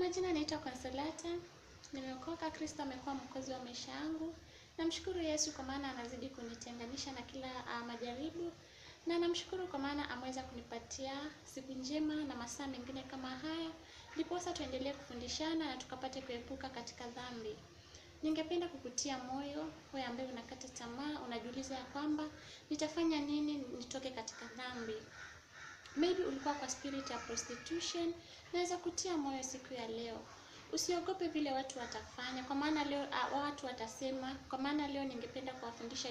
majina naitwa Consolata. Nimeokoka, Kristo amekuwa mwokozi wa maisha yangu. Namshukuru Yesu kwa maana anazidi kunitenganisha na kila majaribu. Na namshukuru kwa maana ameweza kunipatia siku njema na masaa mengine kama haya. Ndiposa tuendelee kufundishana na tukapate kuepuka katika dhambi. Ningependa kukutia moyo, wewe ambaye unakata tamaa, unajiuliza ya kwamba nitafanya nini nitoke katika dhambi. Maybe ulikuwa kwa spirit ya prostitution, naweza kutia moyo siku ya leo. Usiogope vile watu watafanya, kwa maana leo watu watasema, kwa maana leo ningependa kuwafundisha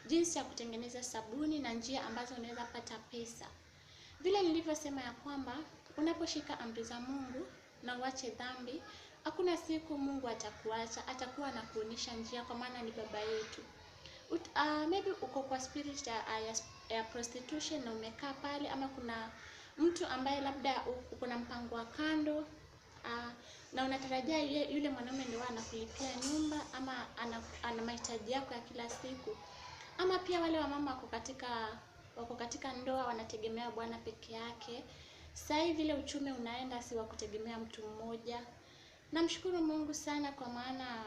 jinsi ya kutengeneza sabuni na njia ambazo unaweza pata pesa. Vile nilivyosema ya kwamba, unaposhika amri za Mungu na uache dhambi, hakuna siku Mungu atakuacha, atakuwa anakuonyesha njia kwa maana ni baba yetu. Maybe uko kwa spirit ya prostitution na umekaa pale, ama kuna mtu ambaye labda uko na mpango wa kando na unatarajia yule mwanaume ndio anakulipia nyumba ama ana mahitaji yako ya kila siku. Ama pia wale wamama wako katika ndoa wanategemea Bwana peke yake. Sasa hivi vile uchumi unaenda, si wa kutegemea mtu mmoja. Namshukuru Mungu sana kwa maana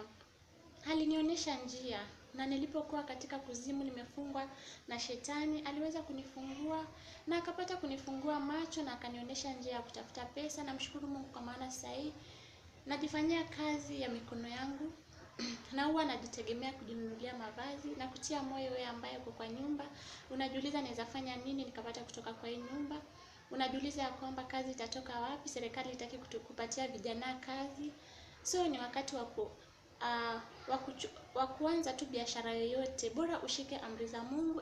alinionyesha njia, na nilipokuwa katika kuzimu nimefungwa na shetani, aliweza kunifungua na akapata kunifungua macho na akanionyesha njia ya kutafuta pesa. Namshukuru Mungu kwa maana sasa hivi najifanyia kazi ya mikono yangu na huwa najitegemea kujinunulia mavazi. Na kutia moyo wewe ambaye uko kwa nyumba, unajiuliza naweza fanya nini nikapata kutoka kwa hii nyumba. Unajiuliza ya kwamba kazi itatoka wapi, serikali itaki kupatia vijana kazi. So ni wakati wa kuanza tu biashara yoyote, bora ushike amri za Mungu.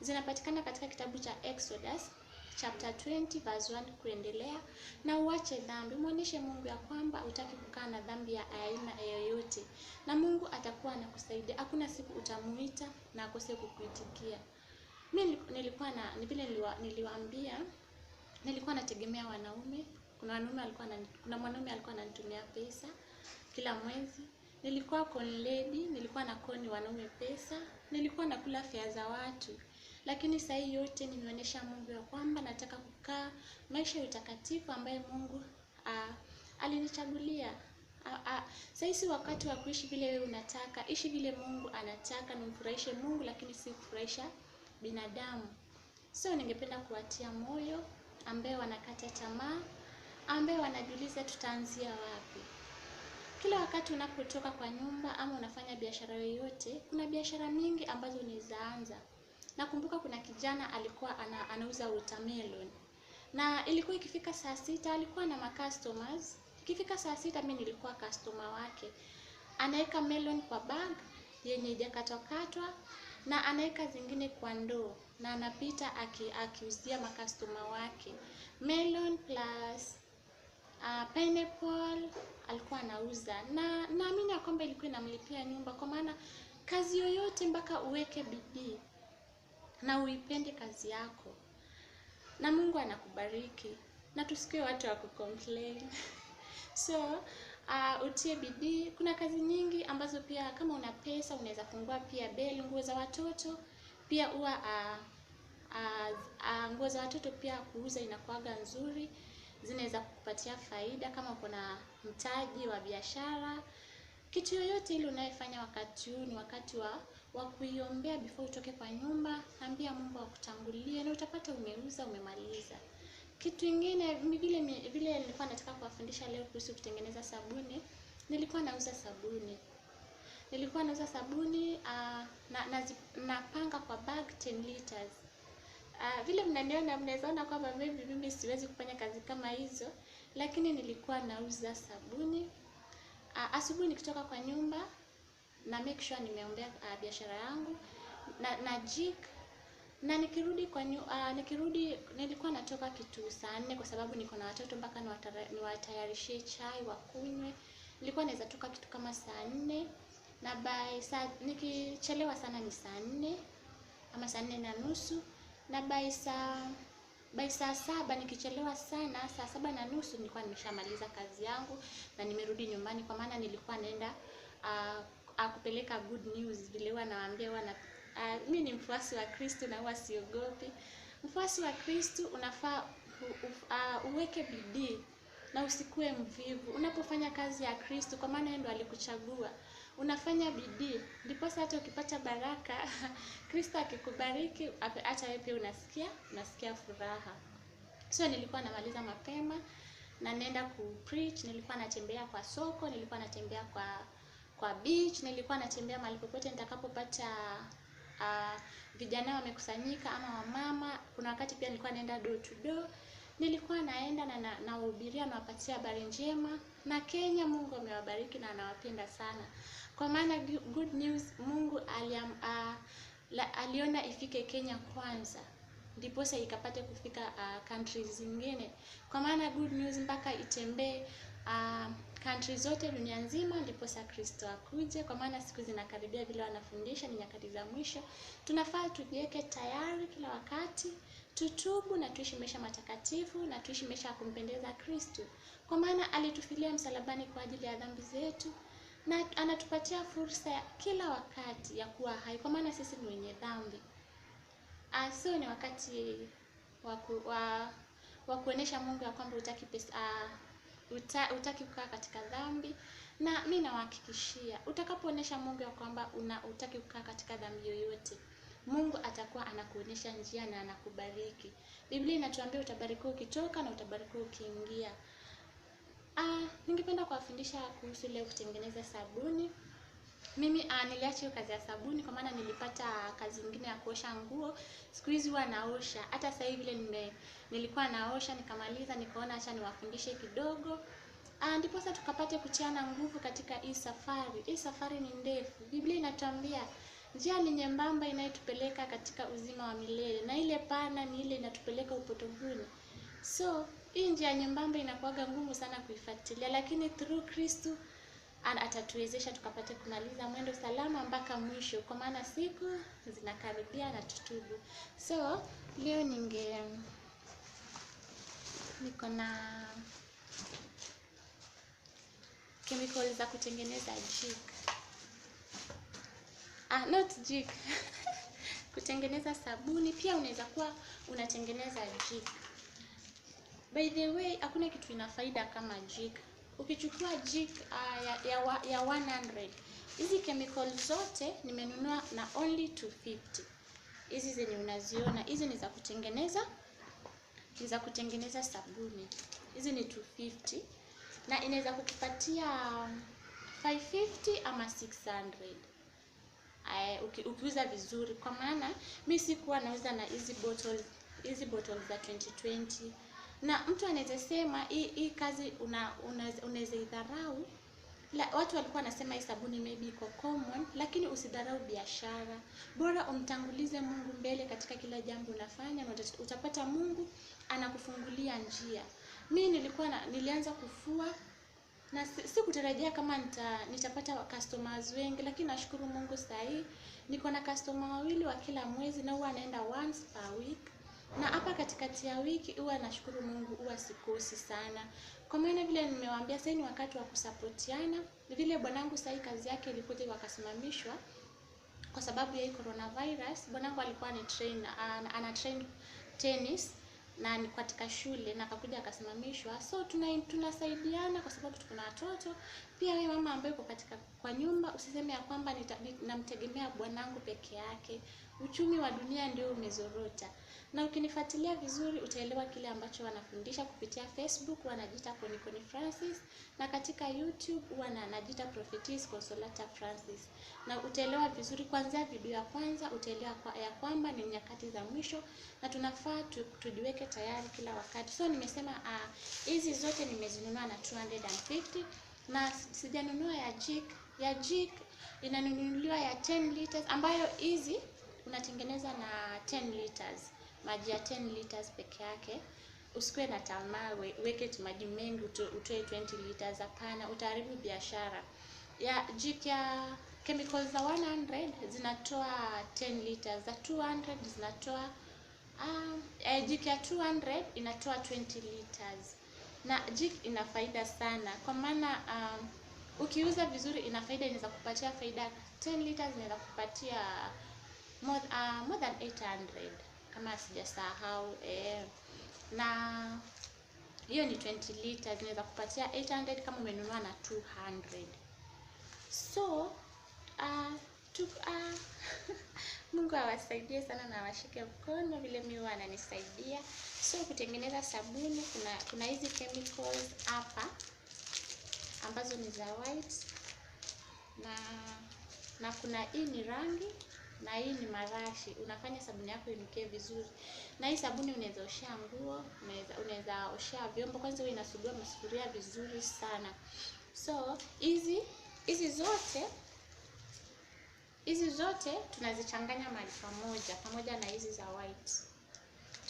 Zinapatikana katika kitabu cha Exodus chapter 20 verse 1 kuendelea, na uache dhambi. Muonyeshe Mungu ya kwamba hutaki kukaa na dhambi ya aina yoyote, na Mungu atakuwa anakusaidia. Hakuna siku utamuita na akose kukuitikia. Mimi niliwaambia nilikuwa nategemea wanaume. Kuna mwanaume alikuwa ananitumia pesa kila mwezi. Nilikuwa con lady, nilikuwa na koni wanaume pesa, nilikuwa nakula fare za watu. Lakini saa hii yote nimeonyesha Mungu ya kwamba nataka kukaa maisha ya utakatifu ambaye Mungu alinichagulia. Sasa si wakati wa kuishi vile wewe unataka. Ishi vile Mungu anataka, nimfurahishe Mungu lakini si kufurahisha binadamu. So ningependa kuwatia moyo ambaye wanakata tamaa, ambaye wanajiuliza tutaanzia wapi. Kila wakati unapotoka kwa nyumba ama unafanya biashara yoyote, kuna biashara mingi ambazo unaanza. Nakumbuka kuna kijana alikuwa anauza watermelon. Na ilikuwa ikifika saa 6 alikuwa na customers. Ikifika saa 6 mimi nilikuwa customer wake. Anaweka melon kwa bag yenye haijakatwa na anaweka zingine kwa ndoo, na anapita akiuzia customer wake melon plus pineapple alikuwa anauza. Na naamini kwamba ilikuwa inamlipia nyumba, kwa maana kazi yoyote mpaka uweke bidii na uipende kazi yako, na Mungu anakubariki. Na tusikie watu wa kucomplain. So utie bidii. Kuna kazi nyingi ambazo pia kama una pesa unaweza fungua pia beli. Nguo za watoto pia huwa nguo za watoto pia kuuza inakuaga nzuri, zinaweza kukupatia faida kama uko na mtaji wa biashara. Kitu yoyote ile unayofanya wakati huu ni wakati wa kuiombea before utoke kwa nyumba. Ambia Mungu akutangulie na utapata umeuza umemaliza. Kitu kingine vile nilikuwa nataka kuwafundisha leo kuhusu kutengeneza sabuni. Nilikuwa nauza sabuni. Napanga kwa bag 10 liters. Vile mnaniona mnaweza ona kwamba mimi siwezi kufanya kazi kama hizo, lakini nilikuwa nauza sabuni. Asubuhi nikitoka kwa nyumba na make sure nimeombea biashara yangu na jik, na nikirudi nilikuwa natoka kitu saa 4 kwa sababu niko na watoto mpaka niwatayarishie chai wakunywe. Nilikuwa naweza toka kitu kama saa 4, na nikichelewa sana ni saa 4 ama saa 4:30, na by saa 7 nikichelewa sana, saa 7:30 nilikuwa nimeshamaliza kazi yangu na nimerudi nyumbani, kwa maana nilikuwa naenda kupeleka good news. Vile huwa nawaambia mimi ni mfuasi wa Kristo na huwa siogopi. Mfuasi wa Kristo unafaa uweke bidii na usikue mvivu unapofanya kazi ya Kristo, kwa maana yeye ndo alikuchagua. Unafanya bidii, ndipo hata ukipata baraka Kristo akikubariki, hata wewe pia unasikia furaha. So nilikuwa namaliza mapema na nenda preach, nilikuwa natembea kwa soko, nilikuwa natembea kwa beach, nilikuwa natembea mahali popote nitakapopata vijana wamekusanyika ama wamama. Kuna wakati pia nilikuwa naenda door to door. Nilikuwa naenda na nawahubiria na wapatia habari njema. Na Kenya Mungu amewabariki na anawapenda sana. Kwa maana good news Mungu aliona ifike Kenya kwanza, ndiposa ikapate kufika countries zingine. Kwa maana good news mpaka itembee countries zote dunia nzima, ndiposa Kristo akuje. Kwa maana siku zinakaribia, vile wanafundisha ni nyakati za mwisho. Tunafaa tujiweke tayari kila wakati, tutubu na tuishi maisha matakatifu na tuishi maisha ya kumpendeza Kristo. Kwa maana alitufilia msalabani kwa ajili ya dhambi zetu, na anatupatia fursa ya kila wakati ya kuwa hai, kwa maana sisi ni wenye dhambi. So ni wakati wa kuonesha Mungu ya kwamba utaki kukaa katika dhambi. Na mimi nawahakikishia, utakapoonesha Mungu ya kwamba utaki kukaa katika dhambi yoyote, Mungu atakuwa anakuonesha njia na anakubariki. Biblia inatuambia utabarikiwa ukitoka na utabarikiwa ukiingia. Ningependa kuwafundisha kuhusu leo kutengeneza sabuni. Mimi niliacha hiyo kazi ya sabuni kwa maana nilipata kazi nyingine ya kuosha nguo. Siku hizi huwa naosha. Hata sasa hivi vile nilikuwa naosha nikamaliza, nikaona acha niwafundishe kidogo. Ndipo sasa tukapate kutiana nguvu katika hii safari. Hii safari ni ndefu. Biblia inatuambia njia ni nyembamba inayotupeleka katika uzima wa milele, na ile pana ni ile inatupeleka upotovuni. So hii njia nyembamba inakuwaga ngumu sana kuifuatilia, lakini through Kristo atatuwezesha tukapate kumaliza mwendo salama mpaka mwisho, kwa maana siku zinakaribia na tutubu. So leo niko na chemicals za kutengeneza jik. Not jik. Kutengeneza sabuni. Pia unaweza kuwa unatengeneza jik. By the way, hakuna kitu ina faida kama jik. Ukichukua jik ya 100, hizi chemicals zote nimenunua na only 250. Hizi zenye unaziona, hizi ni za kutengeneza sabuni. Hizi ni 250 na inaweza kukupatia 550 ama 600. Ukiuza vizuri, kwa maana mimi sikuwa nauza na hizi bottles za 2020. Na mtu anaweza sema hii kazi unaweza idharau. Watu walikuwa wanasema hii sabuni maybe iko common, lakini usidharau biashara. Bora umtangulize Mungu mbele katika kila jambo unafanya, na utapata Mungu anakufungulia njia. Mimi nilianza kufua na sikutarajia kama nitapata customers wengi, lakini nashukuru Mungu sasa niko na customer wawili wa kila mwezi, na huwa naenda once per week. Na hapa katikati ya wiki huwa nashukuru Mungu, huwa sikosi sana. Kwa maana vile nimewaambia, sasa ni wakati wa kusapotiana. Vile bwanangu sasa kazi yake ilikuja wakasimamishwa kwa sababu ya coronavirus. Bwanangu alikuwa ana train tennis na ni katika shule, na akakuja akasimamishwa. So tunasaidiana kwa sababu tuko na watoto. Pia wewe mama ambaye uko kwa nyumba, usiseme ya kwamba namtegemea bwanangu peke yake. Uchumi wa dunia ndio umezorota. Na ukinifuatilia vizuri utaelewa kile ambacho wanafundisha kupitia Facebook, wanajiita Konikoni Francis, na katika YouTube wanajiita Prophetess Consolata Francis. Na utaelewa vizuri kuanzia video ya kwanza, utaelewa ya kwamba ni nyakati za mwisho na tunafaa tujiweke tayari kila wakati. So nimesema hizi zote nimezinunua na 250, na sijanunua ya jik inanunuliwa ya 10 liters, ambayo hizi unatengeneza na 10 liters. Maji ya 10 liters peke yake. Usikuwe na tamaa weke maji mengi utoe 20 liters, hapana, utaharibu biashara. Ya jik ya chemicals za 100 zinatoa 10 liters, za 200 zinatoa jik ya 200 inatoa 20 liters. Na jik ina faida sana, kwa maana ukiuza vizuri ina faida, inaweza kupatia faida 10 liters inaweza kupatia more than 800 kama sijasahau. Na hiyo ni 20 liters, inaweza kupatia 800 kama umenunua na 200. So Mungu awasaidie sana na washike mkono vile mimi wananisaidia. So kutengeneza sabuni, kuna hizi chemicals hapa ambazo ni za white, na kuna hii ni rangi, na hii ni marashi. Unafanya sabuni yako inukie vizuri. Na hii sabuni unaweza oshea nguo, unaweza oshea vyombo. Kwanza huwa inasugua masufuria vizuri sana. So hizi zote tunazichanganya mahali pamoja na hizi za white.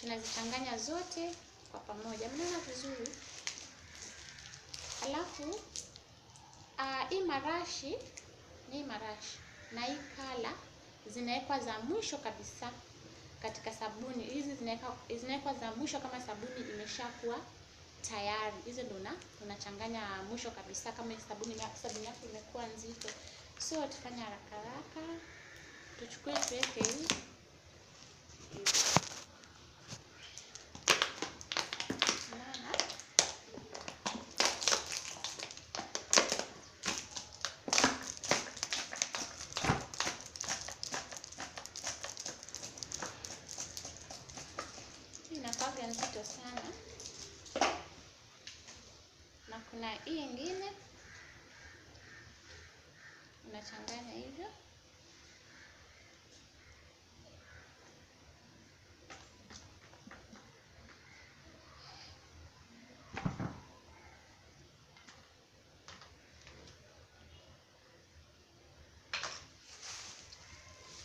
Tunazichanganya zote kwa pamoja. Mnaona vizuri? Alafu hii marashi na hii kala zinawekwa za mwisho kabisa katika sabuni. Hizi zinawekwa za mwisho kama sabuni imeshakuwa tayari. Hizo ndo unachanganya mwisho kabisa kama sabuni yako imekuwa nzito. So tufanye haraka, tuchukue tuweke hii. Inakuwa nzito sana. Na kuna hii ingine unachanganya hivyo.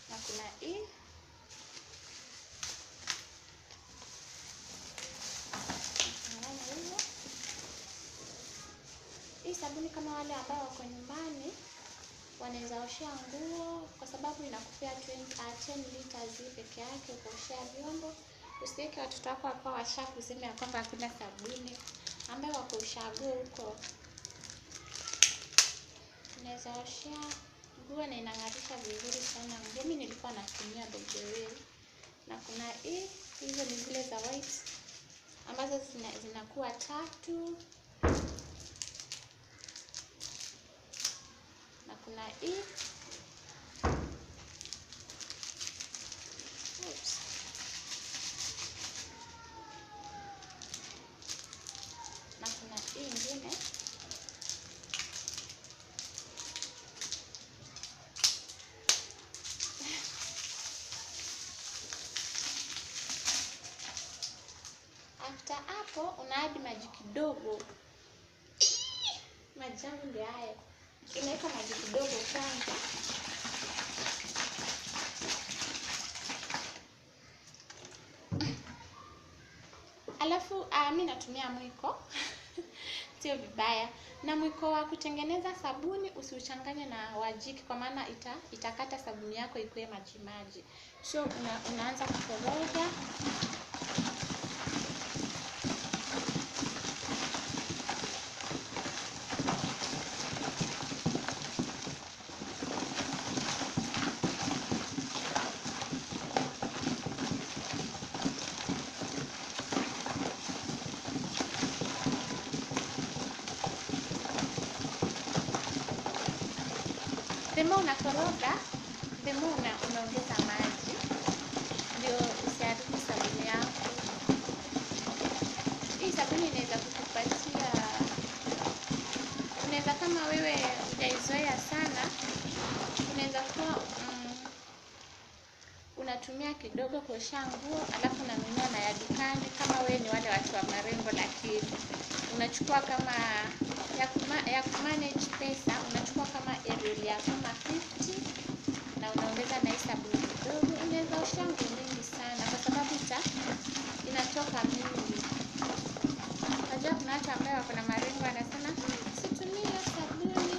Na kuna hii. Hii sabuni kama wale ambao wako nyumbani wanaweza oshea nguo, kwa sababu inakupea 10 liters hii peke yake kuoshea vyombo. Usiweke watoto wako hapa washakusema kwamba hakuna sabuni. Ambao wako ushago huko, unaweza oshea nguo na inang'arisha vizuri sana. Mimi nilikuwa natumia by the way. Na kuna hizo ni zile za white ambazo zinakuwa 3. Na kuna hii. Na kuna hii ingine. After hapo unaadi maji kidogo. Maji yangu ndio haya. Unaweka maji kidogo kwanza. Alafu mimi natumia mwiko. Sio vibaya. Na mwiko wa kutengeneza sabuni usiuchanganye na wajiki, kwa maana itakata sabuni yako ikuwe maji. So unaanza kukoroga. Demo unakoroga, demo unaongeza maji ndio usiharibu sabuni yako. Hii sabuni inaweza kukupatia, unaweza kama wewe hujaizoea sana, unaweza kuwa unatumia kidogo kuosha nguo, alafu unanunua na ya dukani. Kama wewe ni wale watu wa marembo, lakini unachukua kama ya kumanage pesa, unachukua kama Ariel ya kama 50 na unaongeza na hii sabuni kidogo. Unaweza osha nguo mingi sana kwa sababu inatoka mingi. Unajua kuna watu ambao wako na marengo wanasema situmie sabuni.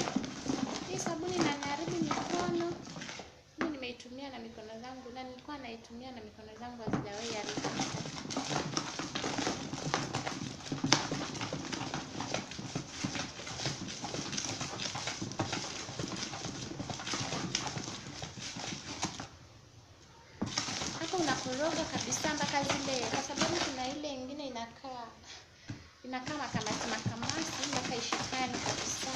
Hii sabuni inaniharibu mikono. Mimi nimeitumia na mikono zangu, na nilikuwa naitumia na mikono zangu hazijawahi haribika. Unakoroga kabisa mpaka zile, kwa sababu kuna ile ingine na kama makamasi mpaka ishikane kabisa.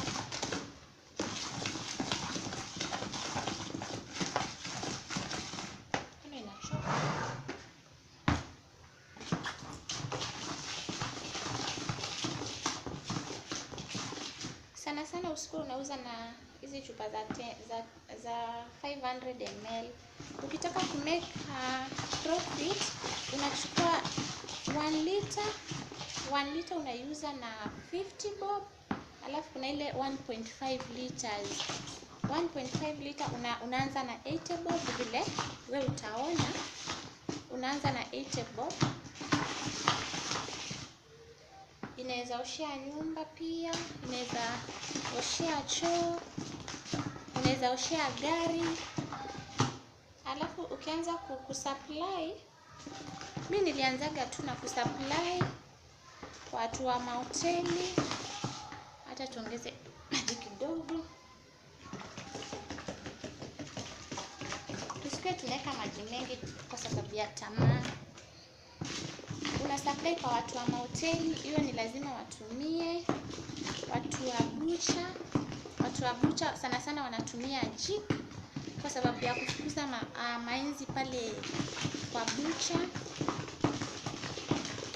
Sana sana usiku unauza na hizi chupa za 500 ml. Ukitaka ku make profit unachukua 1 liter unaiuza na 50 bob, alafu kuna ile 1.5 liters. 1.5 liter unaanza na 80 bob, vile wewe utaona unaanza na 80 bob. Inaweza oshea nyumba pia, inaweza oshea choo, inaweza oshea gari. Alafu ukianza kusupply, mimi nilianzaga tu na kusupply watu wa mahoteli. Hata tuongeze maji kidogo, tusikie tunaweka maji mengi kwa sababu ya tamaa. Una supply kwa watu wa mahoteli, hiyo ni lazima watumie. Watu wa bucha sana sana wanatumia jik kwa sababu ya kufukuza mainzi pale kwa bucha.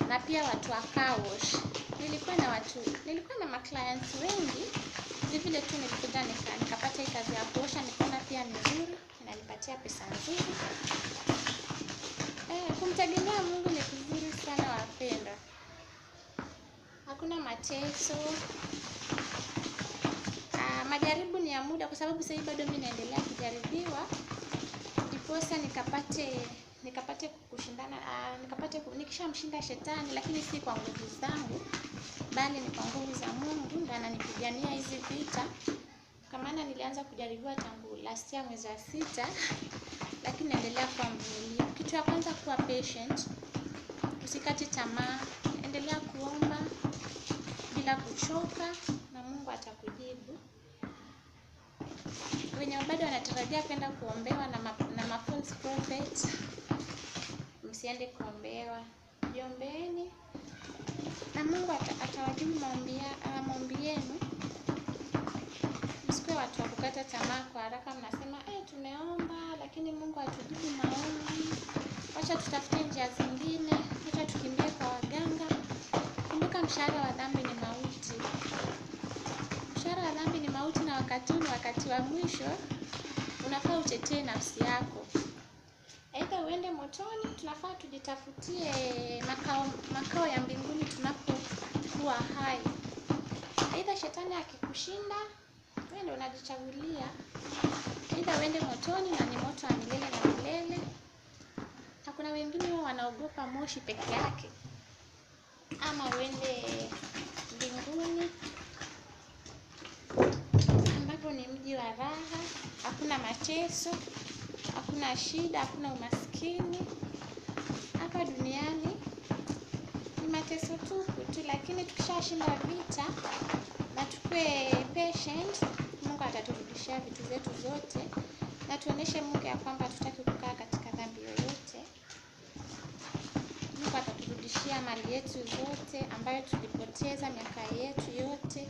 Na pia watu wa car wash. Nilikuwa na clients wengi. Vile tu nilikuja nikapata hii kazi ya kuosha, nikaona pia ni nzuri, inanipatia pesa nzuri. Kumtegemea Mungu ni vizuri sana wapenda. Hakuna mateso. Majaribu ni ya muda, kwa sababu sasa bado mimi naendelea kujaribiwa. Ndiposa nikapate kushindana, nikishamshinda shetani, lakini si kwa nguvu zangu, bali ni kwa nguvu za Mungu ndiye ananipigania hizi vita. Kwa maana nilianza kujaribiwa tangu last year mwezi wa 6, lakini naendelea kuwa mvumilivu. Kitu ya kwanza, kuwa patient. Usikate tamaa, endelea kuomba bila kuchoka na Mungu atakujibu. Wenye bado wanatarajia kwenda kuombewa na false prophets, msiende kuombewa. Jiombeeni na Mungu atawajibu maombi yenu. Msikuwe watu wa kukata tamaa kwa haraka, mnasema tumeomba lakini Mungu hatujibu maombi. Wacha tutafute njia zingine, wacha tukimbie kwa waganga. Kumbuka mshahara wa dhambi ni mauti. Mshahara wa dhambi ni mauti, na wakati wa mwisho unafaa utetee nafsi yako. Aidha uende motoni, tunafaa tujitafutie makao ya mbinguni tunapokuwa hai. Aidha shetani akikushinda, wewe ndio unajichagulia. Aidha uende motoni na ni moto wa milele na milele. Hakuna wengine wanaogopa moshi peke yake. Ama uende mbinguni ambapo ni mji wa raha, hakuna mateso, hakuna shida, hakuna umaskini. Hapa duniani ni mateso tu, lakini tukishashinda vita na tukue patient, Mungu ataturudishia vitu zetu zote, na tuoneshe Mungu ya kwamba hatutaki kukaa katika dhambi yoyote. Mungu ataturudishia mali yetu zote ambayo tulipoteza miaka yetu yote,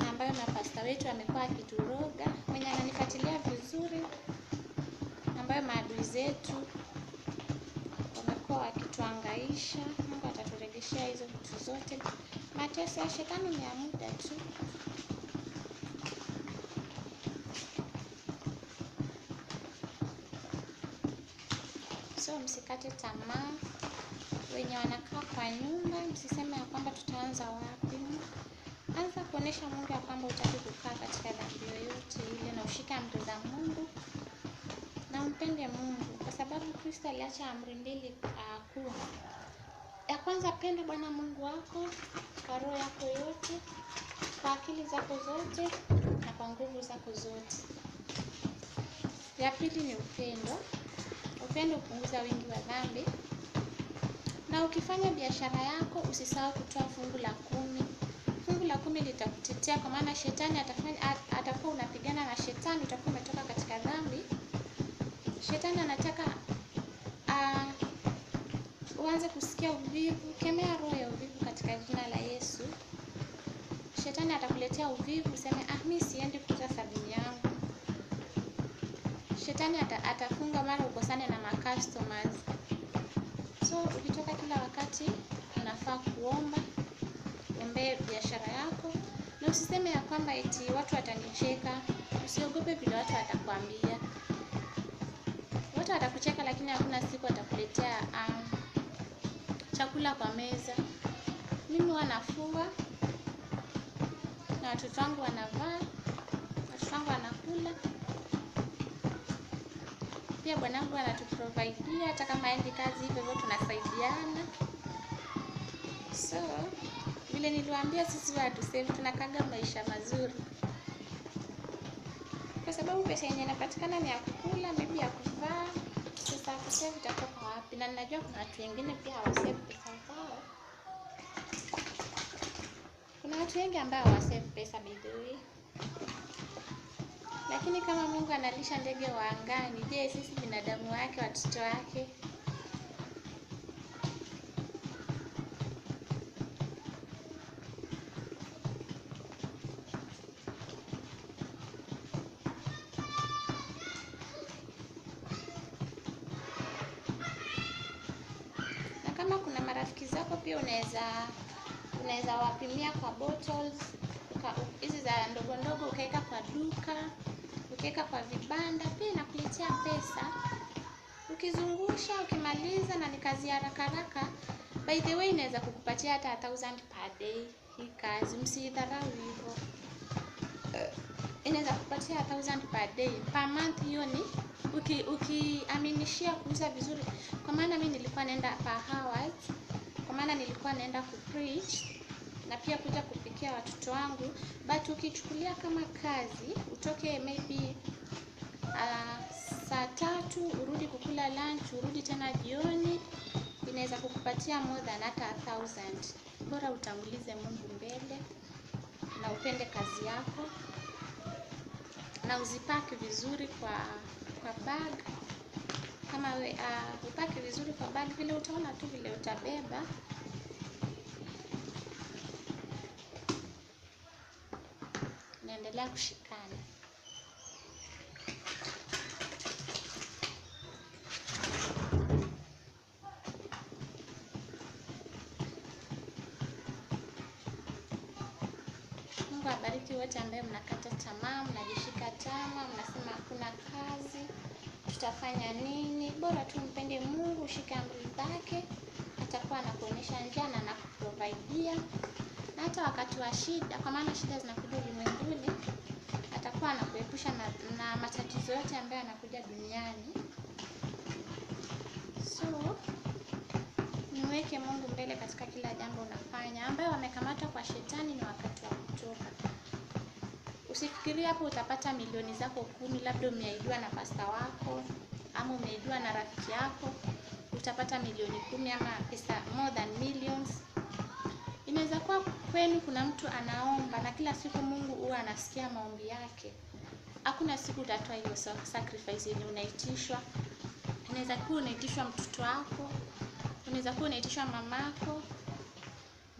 ambayo mapasta wetu wamekuwa akituroga, mwenye ananifuatilia vizuri, ambayo maadui zetu wamekuwa wakituangaisha. Mungu ataturejeshea hizo vitu zote. Mateso ya shetani ni ya muda tu. So msikate tamaa. Wenye wanakaa kwa nyumba, msiseme ya kwamba tutaanza wapi. Anza kuonesha Mungu ya kwamba hutaki kukaa katika dhambi yoyote ile, na ushike amri za Mungu na umpende Mungu, kwa sababu Kristo aliacha amri mbili kuu. Ya kwanza, penda Bwana Mungu wako kwa roho yako yote, kwa akili zako zote na kwa nguvu zako zote. Ya pili ni upendo. Upendo hupunguza wingi wa dhambi. Na ukifanya biashara yako usisahau kutoa fungu la 10. Fungu la 10 litakutetea, kwa maana shetani atakuwa unapigana na shetani, utakuwa umetoka katika dhambi. Shetani anataka uanze kusikia uvivu, kemea roho ya uvivu katika jina la Yesu. Shetani atakuletea uvivu, useme mimi siendi kuuza sabuni yangu. Shetani atafunga mara ukosane na customers. So ukitoka kila wakati unafaa kuomba, ombea biashara yako, na usiseme ya kwamba eti watu watanicheka. Usiogope vile watu watakwambia. Watu watakucheka, lakini hakuna siku watakuletea chakula kwa meza. Mimi wanafua na watoto wangu wanavaa, watoto wangu wanakula. Pia bwanangu anatuprovidea, hata kama haendi kazi hivyo tunasaidiana. So vile niliwaambia, sisi watu sasa tunakaga maisha mazuri, kwa sababu pesa yenyewe inapatikana ni ya kukula, maybe ya kuvaa. Sasa kusave itatoka wapi? Na ninajua kuna watu wengine pia hawasave pesa zao. Kuna watu wengi ambao hawasave pesa by the way. Lakini kama Mungu analisha ndege wa angani, je, sisi binadamu wake, watoto wake? Na kama kuna marafiki zako pia unaweza wapimia kwa bottles, hizi za ndogo ndogo, ukaweka kwa duka, ukaweka kwa vibanda, pia inakuletea pesa. Ukizungusha, ukimaliza, na ni kazi ya haraka. By the way, inaweza kukupatia hata 1000 per day. Hii kazi msidharau hivyo. Inaweza kukupatia 1000 per day. Per month hiyo ni ukiaminishia kuuza vizuri. Kwa maana mimi nilikuwa naenda per hours. Kwa maana nilikuwa naenda kupreach na pia kuja kupikia watoto wangu. But ukichukulia kama kazi, utoke maybe saa 3 urudi kukula lunch, urudi tena jioni, inaweza kukupatia more than hata 1000. Bora utangulize Mungu mbele na upende kazi yako, na uzipaki vizuri kwa bag. Kama upaki vizuri kwa bag, vile utaona tu vile utabeba. Naendelea kushikana. Mungu abariki wote ambao mnakata tamaa, mnajishika tamaa, mnasema hakuna kazi, tutafanya nini? Bora tu mpende Mungu, ushike amri zake, atakuwa anakuonyesha njia na anakuprovidea. Na hata wakati wa shida, kwa maana shida zinakuja ulimwenguni, atakuwa anakuepusha na matatizo yote ambayo yanakuja duniani. So niweke Mungu mbele katika kila jambo unafanya. Ambayo wamekamata kwa shetani, ni wakati wa kutoka. Usifikirie hapo utapata milioni zako 10, labda umeahidiwa na pasta wako ama umeahidiwa na rafiki yako utapata milioni 10 ama pesa more than millions. Inaweza kuwa kwenu kuna mtu anaomba na kila siku Mungu huwa anasikia maombi yake. Hakuna siku utatoa hiyo sacrifice yenye unaitishwa. Inaweza kuwa unaitishwa mtoto wako, unaweza kuwa unaitishwa mamako.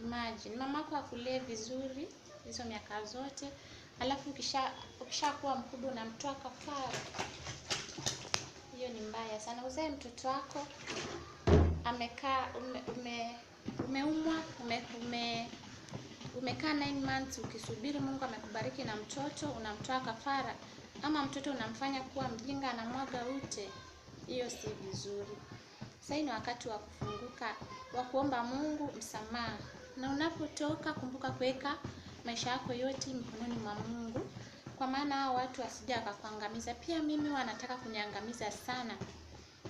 Imagine mamako akulee vizuri hizo miaka zote, alafu ukishakuwa mkubwa unamtoa kafara. Hiyo ni mbaya sana. Uzae mtoto wako amekaa umeumwa, umekaa 9 months ukisubiri Mungu amekubariki na mtoto, unamtoa kafara. Ama mtoto unamfanya kuwa mjinga, anamwaga ute. Hiyo si vizuri. Sasa ni wakati wa kufunguka, wa kuomba Mungu msamaha. Na unapotoka kumbuka kuweka maisha yako yote mikononi mwa Mungu, kwa maana hao watu wasije wakakuangamiza. Pia mimi wanataka kuniangamiza sana,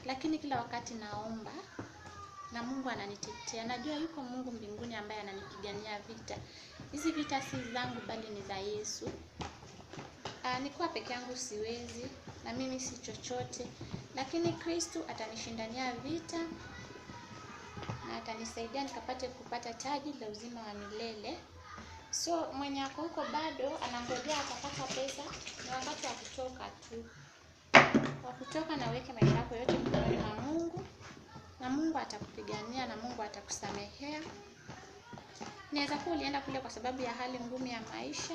lakini kila wakati naomba na Mungu ananitetea. Najua yuko Mungu mbinguni ambaye ananipigania vita. Hizi vita si zangu bali ni za Yesu. Nikuwa peke yangu siwezi, na mimi si chochote, lakini Kristo atanishindania vita na atanisaidia nikapate kupata taji la uzima wa milele. So mwenye ako huko bado anangojea atapata pesa, ni wakati wa kutoka tu. Wa kutoka na uweke maisha yako yote mikononi mwa Mungu. na Mungu atakupigania na Mungu atakusamehea. Inaweza kuwa ulienda kule kwa sababu ya hali ngumu ya maisha.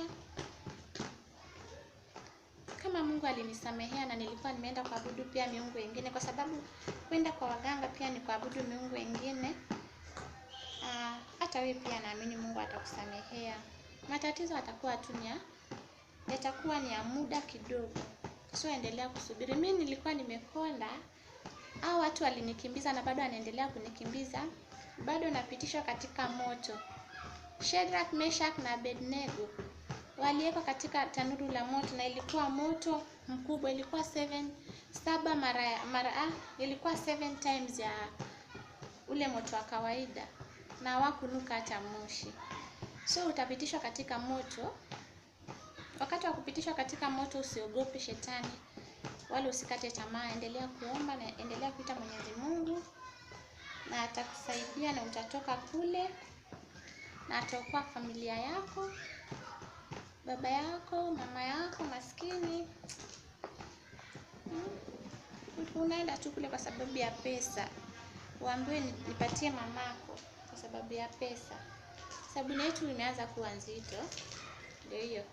Kama Mungu alinisamehea na nilikuwa nimeenda kuabudu pia miungu wengine, kwa sababu kwenda kwa waganga pia ni kuabudu miungu wengine. Hata wewe pia naamini Mungu atakusamehea. Matatizo yatakuwa ni ya muda kidogo. So endelea kusubiri. Mimi nilikuwa nimekonda, hao watu walinikimbiza na bado wanaendelea kunikimbiza. Bado napitishwa katika moto. Shadrach, Meshach na Abednego waliwekwa katika tanuru la moto, na ilikuwa moto mkubwa, ilikuwa 7 times ya ule moto wa kawaida, na hawakunuka hata moshi. So utapitishwa katika moto. Wakati wa kupitishwa katika moto usiogope shetani, wala usikate tamaa. Endelea kuomba na endelea kuita Mwenyezi Mungu, na atakusaidia na utatoka kule, na ataokoa familia yako, baba yako, mama yako maskini. Unaenda tu kule kwa sababu ya pesa. Uambiwe nipatie mamako kwa sababu ya pesa. Sabuni yetu imeanza kuwa nzito. Ndio hiyo.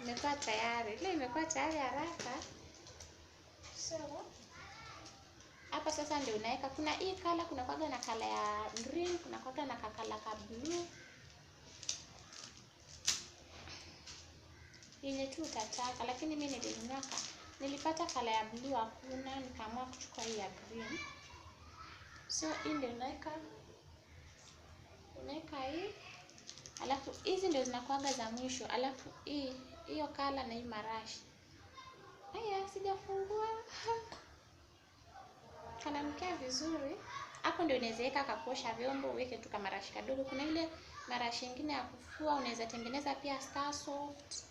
Imekuwa tayari. Ile imekuwa tayari haraka. So hapa sasa ndio unaweka. Kuna hii kala, kuna kwaga na kala ya green, kuna kwaga na kakala ka blue. Yenye tu utataka, lakini mimi nilipata kala ya blue hakuna, nikaamua kuchukua hii ya green. So hii ndio unaweka hii. Alafu hizi ndio zinakuaga za mwisho. Alafu hiyo kala na hii marashi. Haya, sijafungua. Kananukia vizuri. Hapo ndio unaweza weka kakuosha vyombo, uweke tu kama marashi kadogo. Kuna ile marashi nyingine ya kufua, unaweza tengeneza pia Star Soft.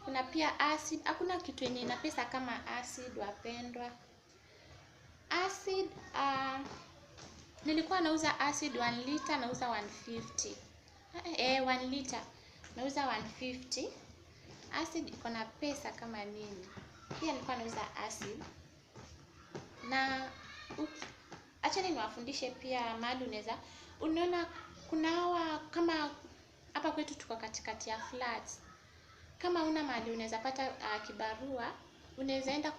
Kuna pia acid. Hakuna kitu yenye ina pesa kama acid, wapendwa. Acid, nilikuwa nauza acid 1 liter, nauza 150. 1 liter nauza 150. Acid iko na pesa kama nini. Pia nilikuwa nauza acid. Na acha niwafundishe pia mahali unaweza. Unaona kuna hawa, kama hapa kwetu tuko katikati ya flats. Kama una mahali unaweza pata kibarua, unaweza enda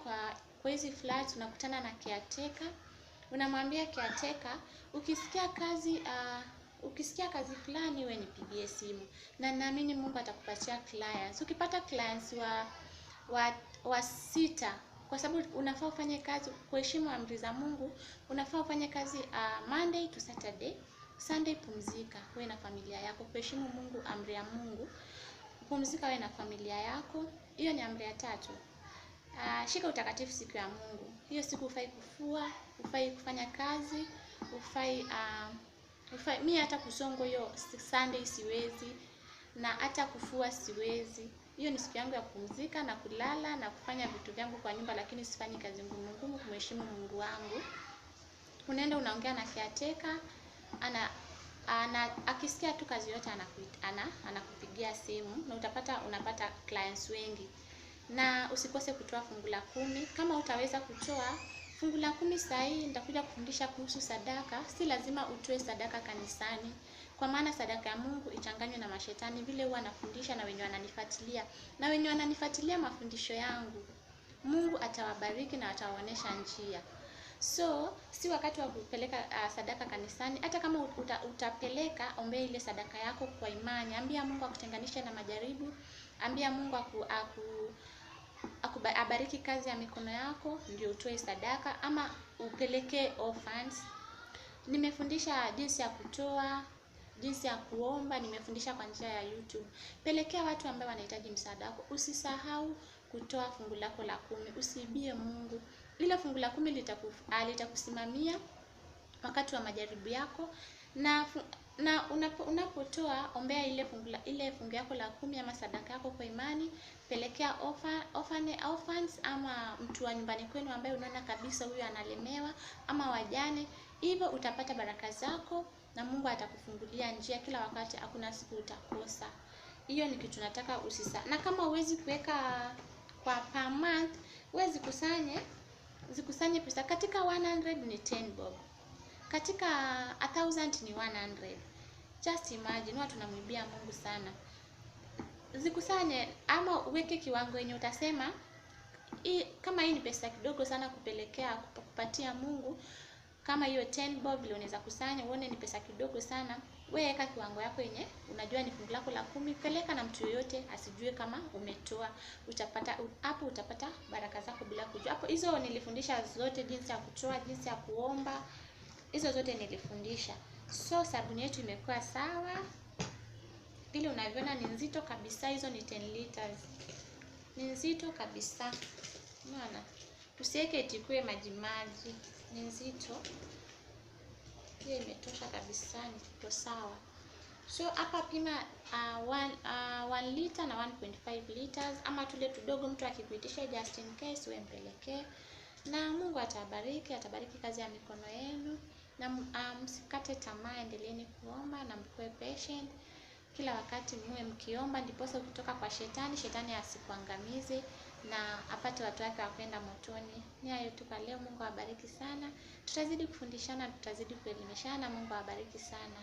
kwa hizi flats, unakutana na caretaker. Unamwambia caretaker, ukisikia kazi fulani wewe nipigie simu. Na naamini Mungu atakupatia clients. Ukipata clients wa 6, kwa sababu unafaa ufanye kazi kuheshimu amri za Mungu. Unafaa ufanye kazi Monday to Saturday, Sunday pumzika wewe na familia yako. Kuheshimu Mungu, amri ya Mungu. Pumzika wewe na familia yako. Hiyo ni amri ya 3. Shika utakatifu siku ya Mungu. Hiyo siku hufai kufua, hufai kufanya kazi, hufai mimi hata kusongo hiyo Sunday siwezi, na hata kufua siwezi. Hiyo ni siku yangu ya kupumzika na kulala na kufanya vitu vyangu kwa nyumba, lakini sifanyi kazi ngumu, kumheshimu Mungu wangu. Unaenda unaongea na caretaker, akisikia tu kazi yote anakupigia simu, na unapata clients wengi. Na usikose kutoa fungu la 10. Kama utaweza kutoa fungu la 10 saa hii, nitakuja kufundisha kuhusu sadaka. Si lazima utoe sadaka kanisani, kwa maana sadaka ya Mungu ichanganywe na mashetani. Vile huwa nafundisha na wenye wananifuatilia mafundisho yangu, Mungu atawabariki na atawaonesha njia. So si wakati wa kupeleka sadaka kanisani. Hata kama utapeleka, ombea ile sadaka yako kwa imani. Ambia Mungu akutenganishe na majaribu. Ambia Mungu abariki kazi ya mikono yako, ndio utoe sadaka, ama upeleke orphans. Nimefundisha jinsi ya kutoa, jinsi ya kuomba, nimefundisha kwa njia ya YouTube. Pelekea watu ambao wanahitaji msaada wako. Usisahau kutoa fungu lako la 10. Usiibie Mungu. Ile fungu la 10 litakusimamia wakati wa majaribu yako. Na unapotoa, ombea ile fungu yako la 10 ama sadaka yako kwa imani. Pelekea orphans ama mtu wa nyumbani kwenu ambaye unaona kabisa huyu analemewa, ama wajane. Hivyo utapata baraka zako na Mungu atakufungulia njia kila wakati. Hakuna siku utakosa. Hiyo ni kitu nataka usisahau. Na kama huwezi kuweka kwa per month, huwezi kusanye zikusanye pesa. Katika 100 ni 10 bob, katika 1000 ni 100. Just imagine, watu tunamwibia Mungu sana. Zikusanye ama uweke kiwango yenye utasema kama hii ni pesa kidogo sana kupelekea kupatia Mungu, kama hiyo 10 bob vile unaweza kusanya, uone ni pesa kidogo sana, wewe weka kiwango yako yenye unajua ni fungu lako la 10, peleka na mtu yoyote asijue kama umetoa. Utapata hapo, utapata baraka zako bila kujua. Hapo hizo nilifundisha zote, jinsi ya kutoa, jinsi ya kuomba, hizo zote nilifundisha. So sabuni yetu imekuwa sawa. Vile unavyoona ni nzito kabisa, hizo ni 10 liters. Ni nzito kabisa. Unaona? Usiweke itikue maji maji. Ni nzito. Hiyo imetosha kabisa, ni sawa. So hapa pima 1 liter na 1.5 liters, ama tule tudogo mtu akikuitisha just in case wewe mpelekee. Na Mungu atabariki kazi ya mikono yenu, na msikate tamaa, endeleeni kuomba na mkuwe patient. Kila wakati muwe mkiomba, ndiposa ukitoka kwa shetani asikuangamize na apate watu wake wa kwenda motoni. Ni hayo tu kwa leo. Mungu awabariki sana. Tutazidi kufundishana, tutazidi kuelimishana. Mungu awabariki sana.